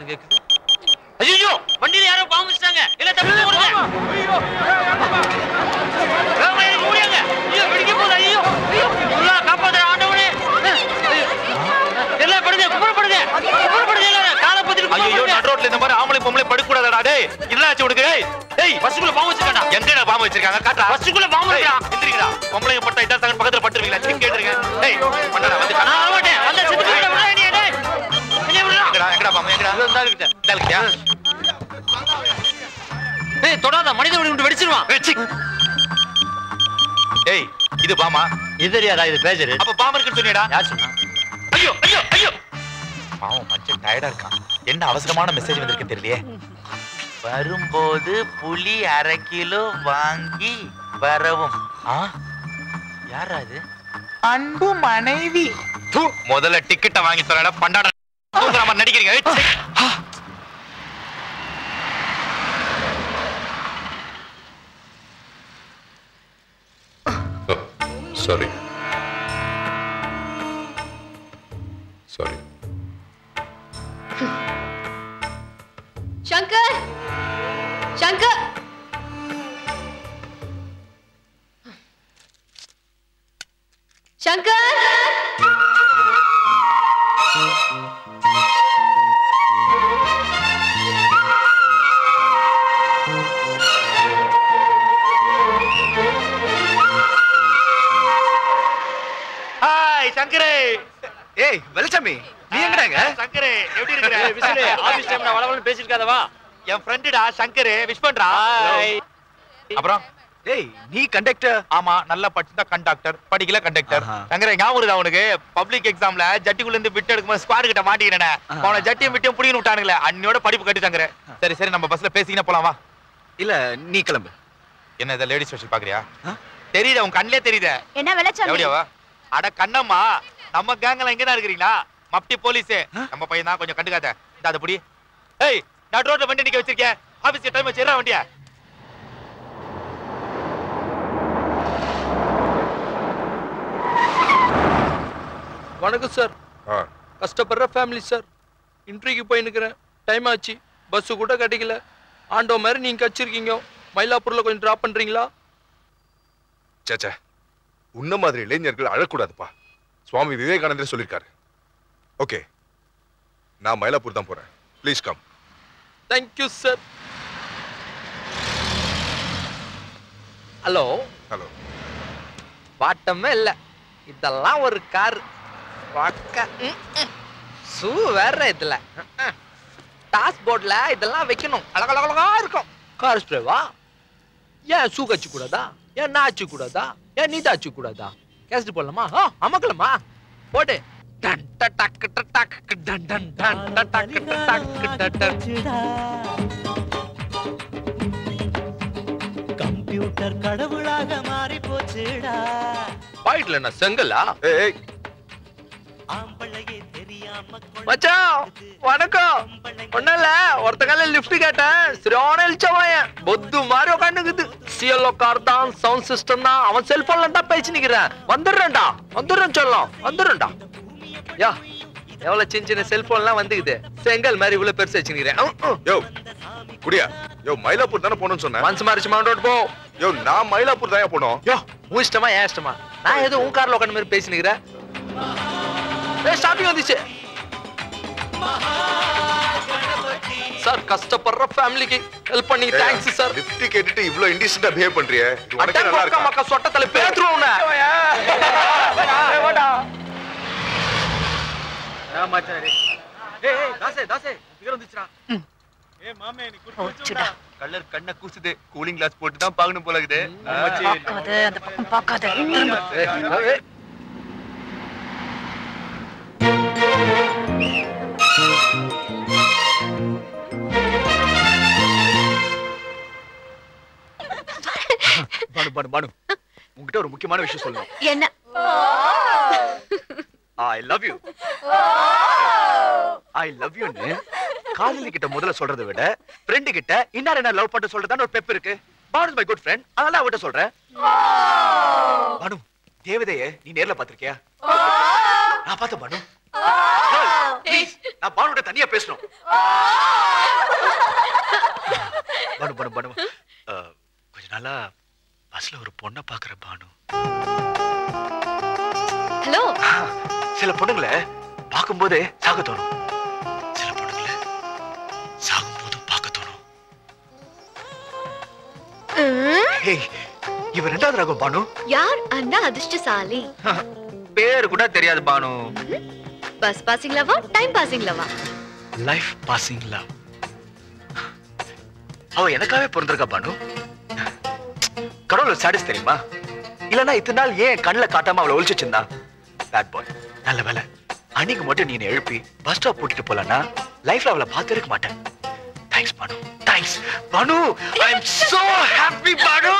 சத்தம் கேக்குது. ஐயோ வண்டியில யாரோ பாம்பு வச்சிட்டாங்க. இல்ல தப்பி ஓடுங்க. ஐயோ ஓடியாங்க. ஐயோ வெடிக்க போகுது. ஐயோ ஐயோ அல்லாஹ் காப்பாத்து ஆண்டவனே. எல்லாம் படுங்க குப்புறப்படுங்க. குப்புறப்படுங்க எல்லாரும். காலை பத்திட்டு ஐயோ நடு ரோட்ல இந்த மாதிரி ஆம்பளை பொம்பளை படுக்க கூடாதடா டேய். என்னடா உனக்கு டேய்? டேய் பஸ்ஸுக்குள்ள பாம்பு வச்சிருக்காடா. எங்கடா பாம்பு வச்சிருக்காங்க? காட்றா. பஸ்ஸுக்குள்ள பாம்பு இருக்கா? எந்திரிங்கடா. பொம்பளைங்க பட்டா இதா சங்கன் பக்கத்துல பட்டுருவீங்களா? செக் கேட்றீங்க. டேய் பண்ணடா வந்து நான் வர மாட்டேன். வந்தா செத்து போய்டா விடா நீ டேய். என்ன விடா? எங்கடா பாம்பு எங்கடா? இந்த இருக்குடா. இந்த இருக்குடா. டேய் தொடாத மனித விட்டு வெடிச்சிடுவான். ஏய் இது பாமா? இது தெரியாதா? இது பேஜர். அப்ப பாம்பு இருக்குன்னு சொன்னியடா. யார் சொன்னா? ஐயோ ஐயோ ஐயோ பாவம் மச்சான் டயர்டா இருக்கான். என்ன அவசரமான மெசேஜ் வந்திருக்கு தெரியலையே. வரும்போது புளி 1/2 கிலோ வாங்கி வரவும். யாரா அது? அன்பு மனைவி. முதல்ல டிக்கெட்டை வாங்கி தரடா பண்டாட நடிக்கிறீங்க. Sorry. Sorry. Shankar! Shankar! Shankar! சங்கரே. ஏய் வெல்சாமி நீ எங்கடாங்க? சங்கரே எப்படி இருக்கற? விசிலே ஆபீஸ் டைம்ல வளவளன்னு பேசிருக்காதவா? என் ஃப்ரெண்டுடா சங்கரே விஷ் பண்றா. அப்புறம் ஏய் நீ கண்டக்டர்? ஆமா நல்லா படிச்சா கண்டக்டர் படிக்கல கண்டக்டர். சங்கரே ஞாபகம் இருக்கா உனக்கு? பப்ளிக் எக்ஸாம்ல ஜட்டிக்குள்ள இருந்து பிட் எடுக்கும்போது ஸ்குவாட் கிட்ட மாட்டிக்கினே. அவன ஜட்டியும் பிட்டையும் புடிங்கன்னு விட்டானுங்களே. அன்னியோட படிப்பு கட்டி சங்கரே. சரி சரி நம்ம பஸ்ல பேசிக்கினே போலாம் வா. இல்ல நீ கிளம்பு. என்ன இத லேடி ஸ்பெஷல் பாக்குறியா? தெரியுதா உன் கண்ணே தெரியுதா? என்ன வெளச்சாமி? எப்படியாவா? அட கண்ணம்மா நம்ம கேங்ல எங்கடா இருக்கீங்களா? மப்டி போலீஸ் நம்ம பையன் தான் கொஞ்சம் கண்டுக்காத. இந்த அத புடி. ஏய் நான் ரோட்ல வண்டி நிக்க வச்சிருக்கேன். ஆபீஸ் டைம் வச்சிரா வண்டியா. வணக்கம் சார். கஷ்டப்படுற ஃபேமிலி சார். இன்டர்வியூக்கு போய் நிக்கிறேன். டைம் ஆச்சு. பஸ் கூட கிடைக்கல. ஆண்டோ மாதிரி நீங்க கச்சிருக்கீங்க. மயிலாப்பூர்ல கொஞ்சம் டிராப் பண்றீங்களா? சேச்சே உன்ன மாதிரி இளைஞர்கள் அழக்கூடாதுப்பா. சுவாமி விவேகானந்தர் சொல்லிருக்காரு. ஓகே நான் மயிலாப்பூர் தான் போறேன். Please come. Thank you sir. Hello hello. வாட்டமே இல்ல. இதெல்லாம் ஒரு கார். சூ வேற இதுல டாஸ் போர்ட்ல இதெல்லாம் வைக்கணும். அழகழகா இருக்கும். கார் ஸ்ப்ரேவா? ஏன் ஷூ கச்சு கூடாதா? ஏன் நான் அச்சு கூடாதா? ஏன் நீ தான் அச்சு கூடாதா? கேஸ்ட் போடலாமா? அமக்கலாமா? போடு. டன் டக் டக் டன் டன் டன் டக் டக் டக். கம்ப்யூட்டர் கடவுளாக மாறி போச்சுடா. பாயிட்ல என்ன செங்கலா? ஏய் ஆம்பளையே தெரியாம மச்சான் வணக்கம். ஒண்ணல ஒருத்தகால லிஃப்ட் கேட்டேன். சரியான இழுச்சவாயன் பொத்து மாதிரி உட்காந்துக்குது. சிஎல்ஓ கார் தான் சவுண்ட் சிஸ்டம் தான். அவன் செல்போன்ல தான் பேசி நிக்கிறேன். வந்துடுறேன்டா வந்துடுறேன் சொல்லலாம் வந்துடுறேன்டா. யா எவ்வளவு சின்ன சின்ன செல்போன்லாம் வந்துக்குது. செங்கல் மாதிரி இவ்வளவு பெருசு வச்சுக்கிறேன். யோ குடியா. யோ மயிலாப்பூர் தானே போகணும்னு சொன்னேன். மனசு மாறிச்சு மவுண்ட் ரோட் போ. யோ நான் மயிலாப்பூர் தான் போனோம். யோ உன் இஷ்டமா ஏன் இஷ்டமா? நான் ஏதோ உன் கார்ல உட்காந்து மாதிரி பேசி நிக்கிறேன். ஸ்டாப்பிங் வந்துச்சு சார். கஷ்டப்படுற ஃபேமிலிக்கு ஹெல்ப் பண்ணி தேங்க்ஸ் சார். லிஃப்ட் கேட்டுட்டு இவ்ளோ இன்டிசென்ட்டா பிஹேவ் பண்றியே. இது உனக்கு நல்லா இருக்கா? மக்கா சொட்டத்தல பேத்துறோம் உன்னை. வாடா நான் மச்சானே. ஏய் தாசே தாசே இங்க வந்துச்சுடா. ஏய் மாமே நீ குடிச்சுடா. கலர் கண்ண கூசுது. கூலிங் கிளாஸ் போட்டு தான் பாக்கணும் போல இருக்குது. மச்சி பாக்காத அந்த பக்கம் பாக்காத. ஏய் பானு பானு பானு உன்கிட்ட ஒரு முக்கியமான விஷயம் சொல்லணும். என்ன? I love you. I love you ன்னு காதலி கிட்ட முதல்ல சொல்றதை விட ஃப்ரெண்ட் கிட்ட இன்னார் என்ன லவ் பண்ண சொல்றதான ஒரு பெப் இருக்கு. Banu my good friend. அதனால அவட்ட சொல்றேன். பானு தேவதையை நீ நேர்ல பாத்திருக்கியா? நான் பார்த்த பானு. ப்ளீஸ் நான் பானுட்ட தனியா பேசணும். பானு பானு பானு கொஞ்ச நாளா பஸ்ல ஒரு பொண்ணை பாக்குற பானு. ஹலோ. சில பொண்ணுங்களை பார்க்கும்போதே சாக தோணும், சில பொண்ணுங்களை சாகும் போதும் பார்க்க தோணும். இவன் ரெண்டாவது ராகம் பானு. யார் அந்த அதிர்ஷ்டசாலி? பேரு கூட தெரியாது பானு. பஸ் பாசிங் லவா, டைம் பாசிங் லவா? Life passing love. அவ எனக்காவே பிறந்திருக்கா பானு. கடவுள் சாடிஸ் தெரியுமா? இல்லன்னா இத்தனை நாள் ஏன் கண்ணுல காட்டாம அவளை ஒழிச்சு வச்சிருந்தா? Bad boy. நல்ல வேலை அன்னைக்கு மட்டும் நீ எழுப்பி பஸ் ஸ்டாப் போட்டுட்டு போலன்னா லைஃப்ல அவளை பார்த்திருக்க மாட்டேன். Thanks Banu. Thanks Banu. I am so happy Banu.